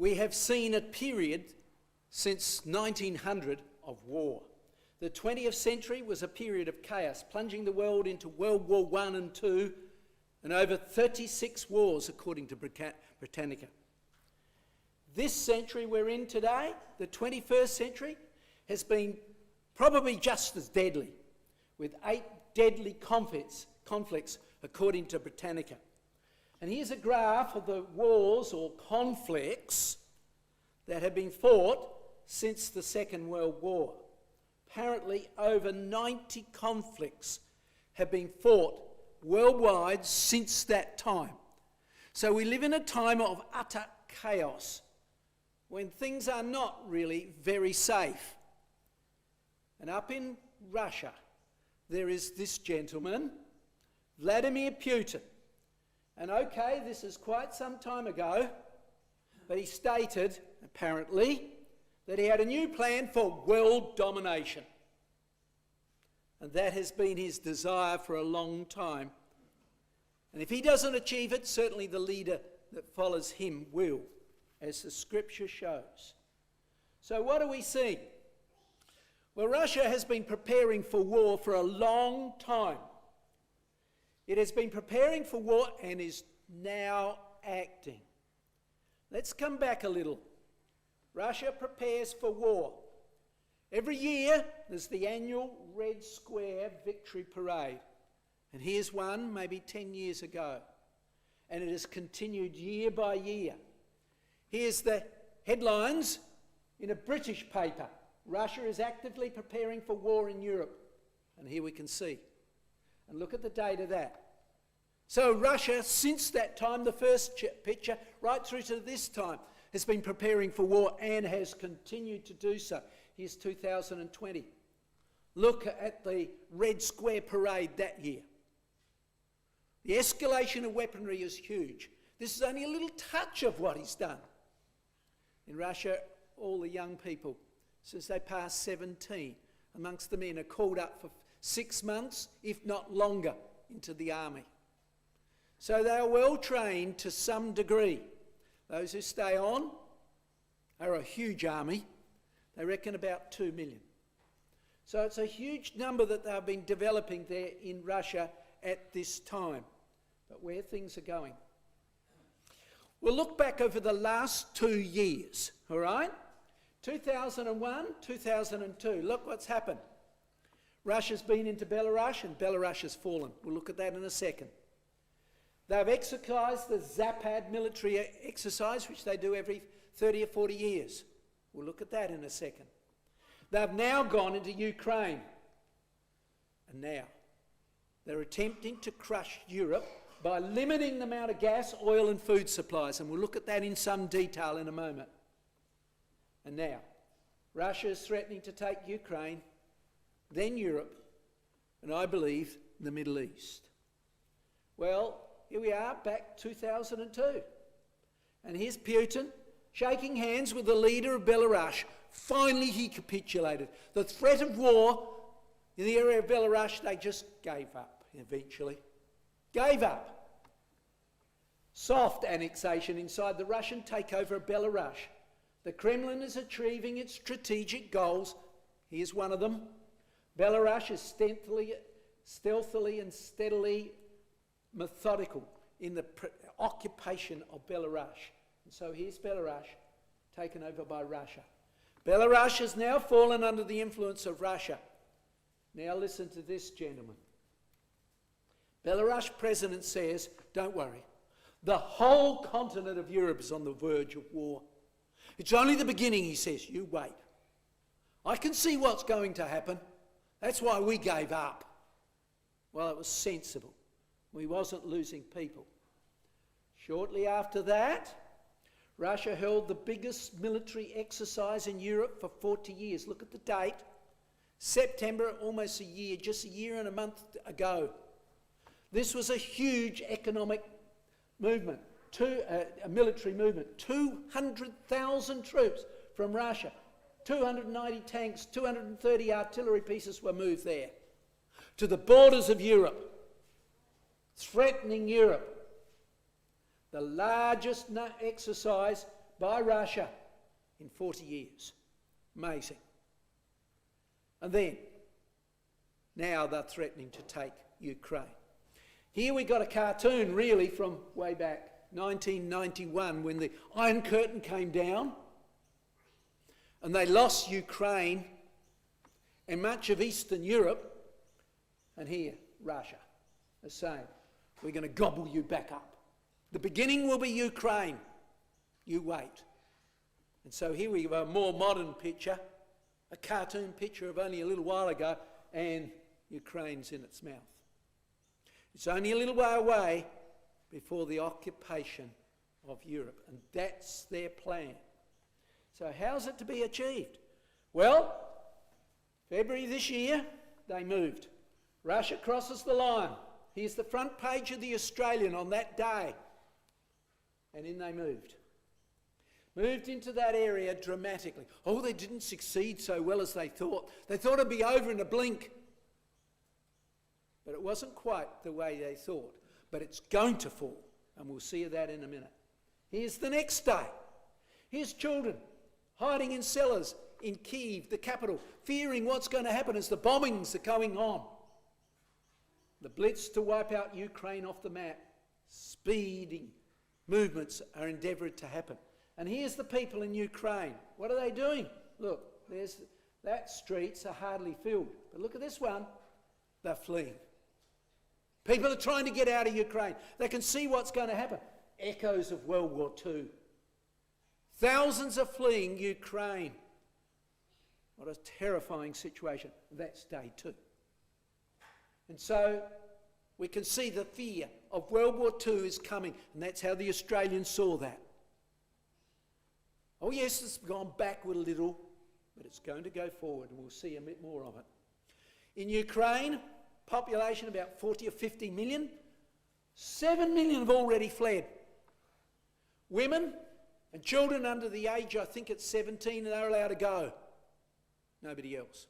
we have seen a period since 1900 of war. The 20th century was a period of chaos, plunging the world into World War I and II, and over 36 wars, according to Britannica. This century we're in today, the 21st century, has been probably just as deadly, with 8 deadly conflicts, according to Britannica. And here's a graph of the wars or conflicts that have been fought since the Second World War. Apparently, over 90 conflicts have been fought worldwide since that time. So we live in a time of utter chaos, when things are not really very safe. And up in Russia, there is this gentleman, Vladimir Putin. And okay, this is quite some time ago, but he stated, apparently, that he had a new plan for world domination. And that has been his desire for a long time. And if he doesn't achieve it, certainly the leader that follows him will, as the scripture shows. So what do we see? Well, Russia has been preparing for war for a long time. It has been preparing for war and is now acting. Let's come back a little. Russia prepares for war. Every year there's the annual Red Square Victory Parade. And here's one maybe 10 years ago. And it has continued year by year. Here's the headlines in a British paper. Russia is actively preparing for war in Europe. And here we can see. And look at the date of that. So Russia, since that time, the first picture, right through to this time, has been preparing for war and has continued to do so. Here's 2020. Look at the Red Square Parade that year. The escalation of weaponry is huge. This is only a little touch of what he's done. In Russia, all the young people, since they pass 17, amongst the men, are called up for 6 months, if not longer, into the army. So they are well trained to some degree. Those who stay on are a huge army. They reckon about 2 million. So it's a huge number that they've been developing there in Russia at this time. But where things are going. We'll look back over the last 2 years, all right? 2001, 2002. Look what's happened. Russia's been into Belarus and Belarus has fallen. We'll look at that in a second. They've exercised the Zapad military exercise, which they do every 30 or 40 years. We'll look at that in a second. They've now gone into Ukraine. And now they're attempting to crush Europe by limiting the amount of gas, oil and food supplies. And we'll look at that in some detail in a moment. And now, Russia is threatening to take Ukraine, then Europe, and I believe the Middle East. Well, here we are, back 2002. And here's Putin shaking hands with the leader of Belarus. Finally, he capitulated. The threat of war in the area of Belarus, they just gave up eventually. Gave up. Soft annexation inside the Russian takeover of Belarus. The Kremlin is achieving its strategic goals. Here's one of them. Belarus is stealthily and steadily methodical in the occupation of Belarus. And so here's Belarus taken over by Russia. Belarus has now fallen under the influence of Russia. Now listen to this, gentlemen. Belarus president says, don't worry, the whole continent of Europe is on the verge of war. It's only the beginning, he says. You wait. I can see what's going to happen. That's why we gave up. Well, it was sensible. We wasn't losing people. Shortly after that, Russia held the biggest military exercise in Europe for 40 years. Look at the date. September, almost a year, just a year and a month ago. This was a huge economic movement, a military movement. 200,000 troops from Russia, 290 tanks, 230 artillery pieces were moved there to the borders of Europe, threatening Europe. The largest exercise by Russia in 40 years. Amazing. And then, now they're threatening to take Ukraine. Here we got a cartoon really from way back 1991 when the Iron Curtain came down and they lost Ukraine and much of Eastern Europe, and here Russia is saying, we're going to gobble you back up. The beginning will be Ukraine. You wait. And so here we have a more modern picture, a cartoon picture of only a little while ago, and Ukraine's in its mouth. It's only a little way away before the occupation of Europe, and that's their plan. So how's it to be achieved? Well, February this year, they moved. Russia crosses the line. Here's the front page of the Australian on that day. And in they moved. Moved into that area dramatically. Oh, they didn't succeed so well as they thought. They thought it'd be over in a blink. But it wasn't quite the way they thought. But it's going to fall, and we'll see that in a minute. Here's the next day. Here's children hiding in cellars in Kyiv, the capital, fearing what's going to happen as the bombings are going on. The blitz to wipe out Ukraine off the map. Speeding movements are endeavoured to happen. And here's the people in Ukraine. What are they doing? Look, that streets are hardly filled. But look at this one. They're fleeing. People are trying to get out of Ukraine. They can see what's going to happen. Echoes of World War II. Thousands are fleeing Ukraine. What a terrifying situation. That's day 2. And so we can see the fear of World War II is coming, and that's how the Australians saw that. Oh yes, it's gone backward a little, but it's going to go forward, and we'll see a bit more of it. In Ukraine, population about 40 or 50 million. 7 million have already fled. Women and children under the age, I think it's 17, are allowed to go. Nobody else.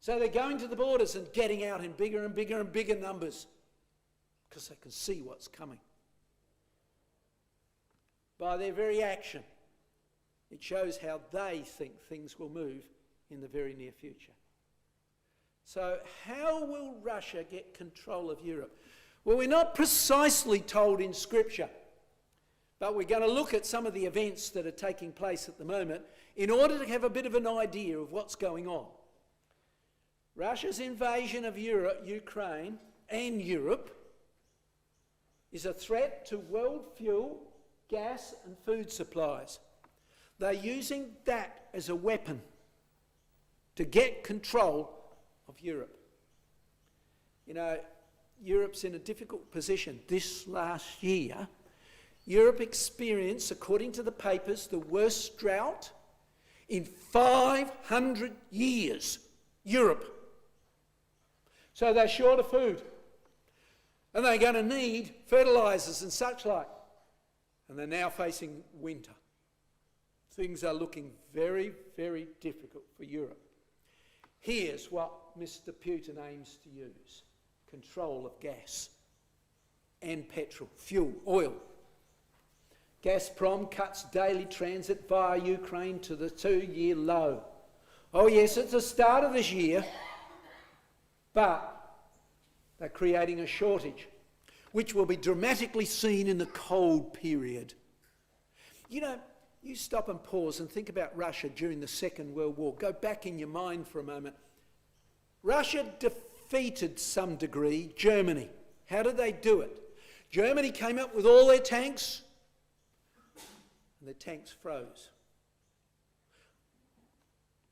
So they're going to the borders and getting out in bigger and bigger and bigger numbers because they can see what's coming. By their very action, it shows how they think things will move in the very near future. So how will Russia get control of Europe? Well, we're not precisely told in Scripture, but we're going to look at some of the events that are taking place at the moment in order to have a bit of an idea of what's going on. Russia's invasion of Ukraine and Europe is a threat to world fuel, gas and food supplies. They're using that as a weapon to get control of Europe. You know, Europe's in a difficult position. This last year, Europe experienced, according to the papers, the worst drought in 500 years. Europe. So they're short of food. And they're going to need fertilisers and such like. And they're now facing winter. Things are looking very, very difficult for Europe. Here's what Mr. Putin aims to use. Control of gas and petrol, fuel, oil. Gazprom cuts daily transit via Ukraine to the 2-year low. Oh yes, it's the start of this year, but they're creating a shortage, which will be dramatically seen in the cold period. You know, you stop and pause and think about Russia during the Second World War. Go back in your mind for a moment. Russia defeated, some degree, Germany. How did they do it? Germany came up with all their tanks, and the tanks froze.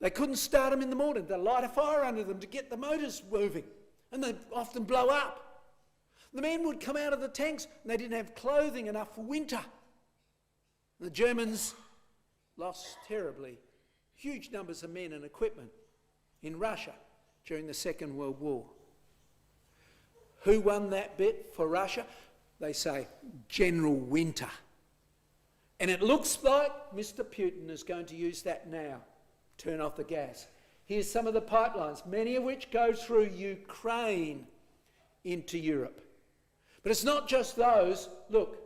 They couldn't start them in the morning. They'd light a fire under them to get the motors moving, and they'd often blow up. The men would come out of the tanks, and they didn't have clothing enough for winter. The Germans lost terribly huge numbers of men and equipment in Russia during the Second World War. Who won that bit for Russia? They say General Winter. And it looks like Mr. Putin is going to use that now. Turn off the gas. Here's some of the pipelines, many of which go through Ukraine into Europe. But it's not just those. Look,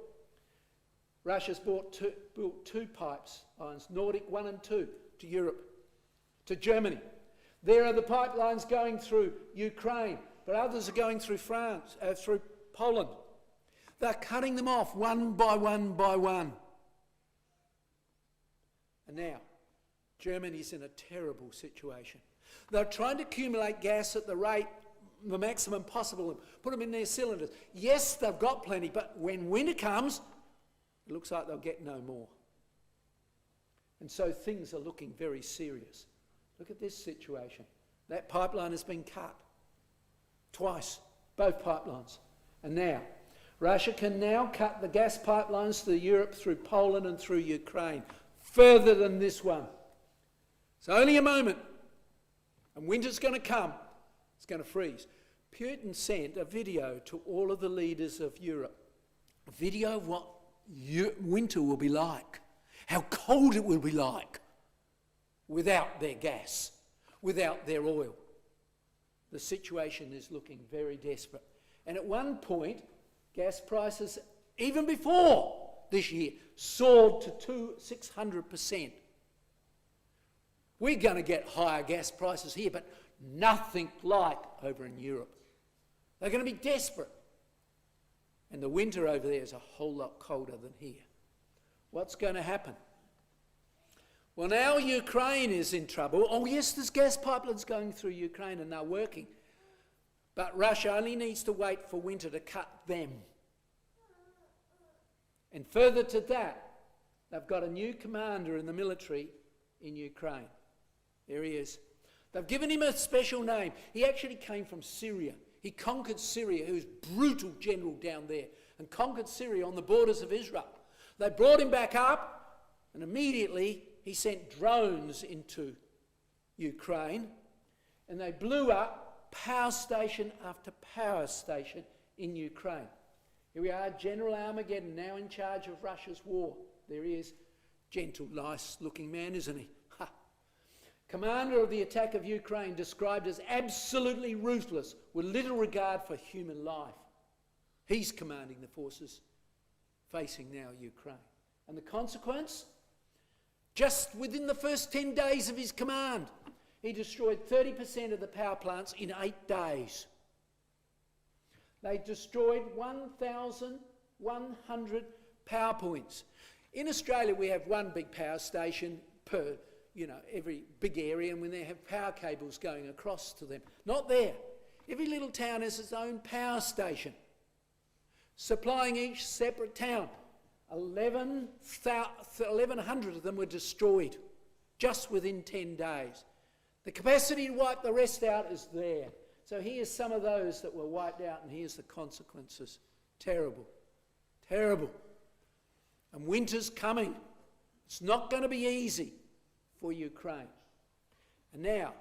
Russia's built two pipelines, Nordic 1 and 2, to Europe, to Germany. There are the pipelines going through Ukraine, but others are going through through Poland. They're cutting them off one by one by one. And now, Germany's in a terrible situation. They're trying to accumulate gas at the maximum possible, and put them in their cylinders. Yes, they've got plenty, but when winter comes, it looks like they'll get no more. And so things are looking very serious. Look at this situation. That pipeline has been cut twice, both pipelines. And now, Russia can now cut the gas pipelines to Europe through Poland and through Ukraine, further than this one. It's only a moment, and winter's going to come. It's going to freeze. Putin sent a video to all of the leaders of Europe, a video of what winter will be like, how cold it will be like without their gas, without their oil. The situation is looking very desperate. And at one point, gas prices, even before this year, soared to 600%. We're going to get higher gas prices here, but nothing like over in Europe. They're going to be desperate. And the winter over there is a whole lot colder than here. What's going to happen? Well, now Ukraine is in trouble. Oh yes, there's gas pipelines going through Ukraine and they're working. But Russia only needs to wait for winter to cut them. And further to that, they've got a new commander in the military in Ukraine. There he is. They've given him a special name. He actually came from Syria. He conquered Syria. He was a brutal general down there and conquered Syria on the borders of Israel. They brought him back up, and immediately he sent drones into Ukraine, and they blew up power station after power station in Ukraine. Here we are, General Armageddon, now in charge of Russia's war. There he is. Gentle, nice-looking man, isn't he? Ha. Commander of the attack of Ukraine, described as absolutely ruthless, with little regard for human life. He's commanding the forces facing now Ukraine. And the consequence? Just within the first 10 days of his command, he destroyed 30% of the power plants in 8 days. They destroyed 1,100 power points. In Australia, we have one big power station per, every big area, and when they have power cables going across to them. Not there. Every little town has its own power station, supplying each separate town. 1,100 of them were destroyed just within 10 days. The capacity to wipe the rest out is there. So here's some of those that were wiped out, and here's the consequences. Terrible. Terrible. And winter's coming. It's not going to be easy for Ukraine. And now,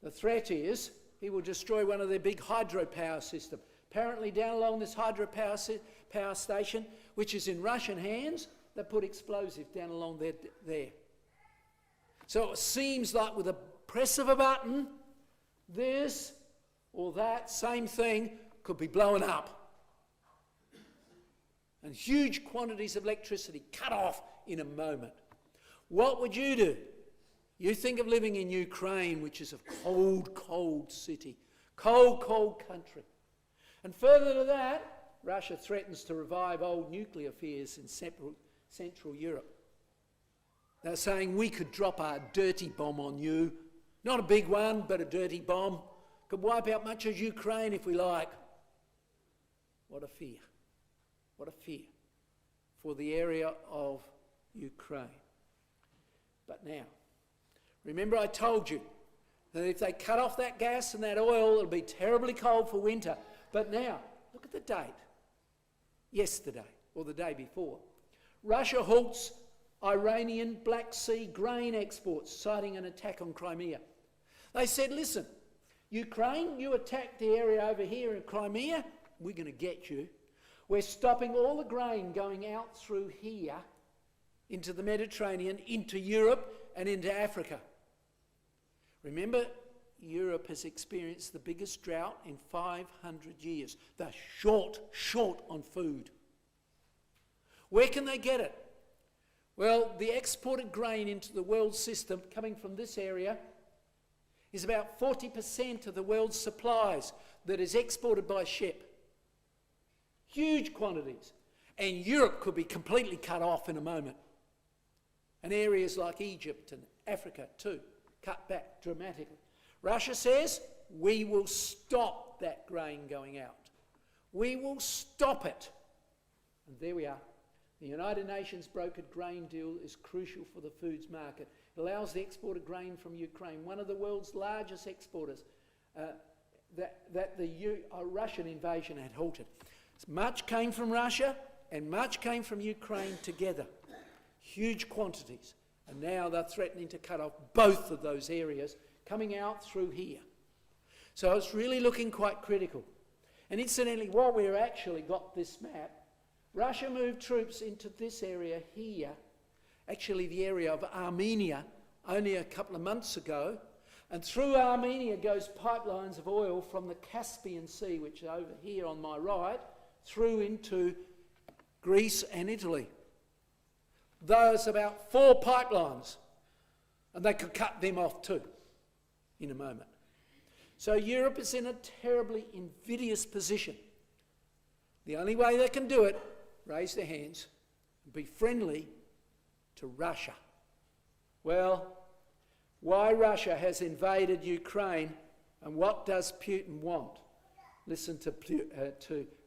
the threat is he will destroy one of their big hydropower systems. Apparently down along this hydropower power station, which is in Russian hands, they put explosive down along there. So it seems like with a press of a button, this or that same thing could be blown up. And huge quantities of electricity cut off in a moment. What would you do? You think of living in Ukraine, which is a cold, cold city. Cold, cold country. And further to that, Russia threatens to revive old nuclear fears in Central Europe. They're saying we could drop a dirty bomb on you. Not a big one, but a dirty bomb. Could wipe out much of Ukraine if we like. What a fear. What a fear for the area of Ukraine. But now, remember I told you that if they cut off that gas and that oil, it'll be terribly cold for winter. But now, look at the date. Yesterday, or the day before. Russia halts Iranian Black Sea grain exports, citing an attack on Crimea. They said, listen, Ukraine, you attacked the area over here in Crimea, we're going to get you. We're stopping all the grain going out through here into the Mediterranean, into Europe and into Africa. Remember, Europe has experienced the biggest drought in 500 years. They're short on food. Where can they get it? Well, the exported grain into the world system coming from this area is about 40% of the world's supplies that is exported by ship. Huge quantities. And Europe could be completely cut off in a moment. And areas like Egypt and Africa too, cut back dramatically. Russia says, we will stop that grain going out. We will stop it. And there we are. The United Nations brokered grain deal is crucial for the foods market. It allows the export of grain from Ukraine, one of the world's largest exporters, that the Russian invasion had halted. Much came from Russia and much came from Ukraine together. Huge quantities. And now they're threatening to cut off both of those areas coming out through here. So it's really looking quite critical. And incidentally, while we've actually got this map, Russia moved troops into this area here, actually the area of Armenia, only a couple of months ago. And through Armenia goes pipelines of oil from the Caspian Sea, which is over here on my right, through into Greece and Italy. There's about 4 pipelines, and they could cut them off too in a moment. So Europe is in a terribly invidious position. The only way they can do it, raise their hands and be friendly to Russia. Well, why Russia has invaded Ukraine and what does Putin want? Listen to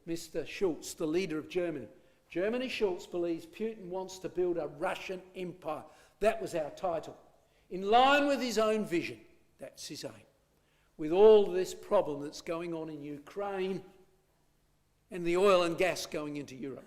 Mr. Schulz, the leader of Germany. Germany Schulz believes Putin wants to build a Russian empire. That was our title. In line with his own vision. That's his aim. With all this problem that's going on in Ukraine and the oil and gas going into Europe.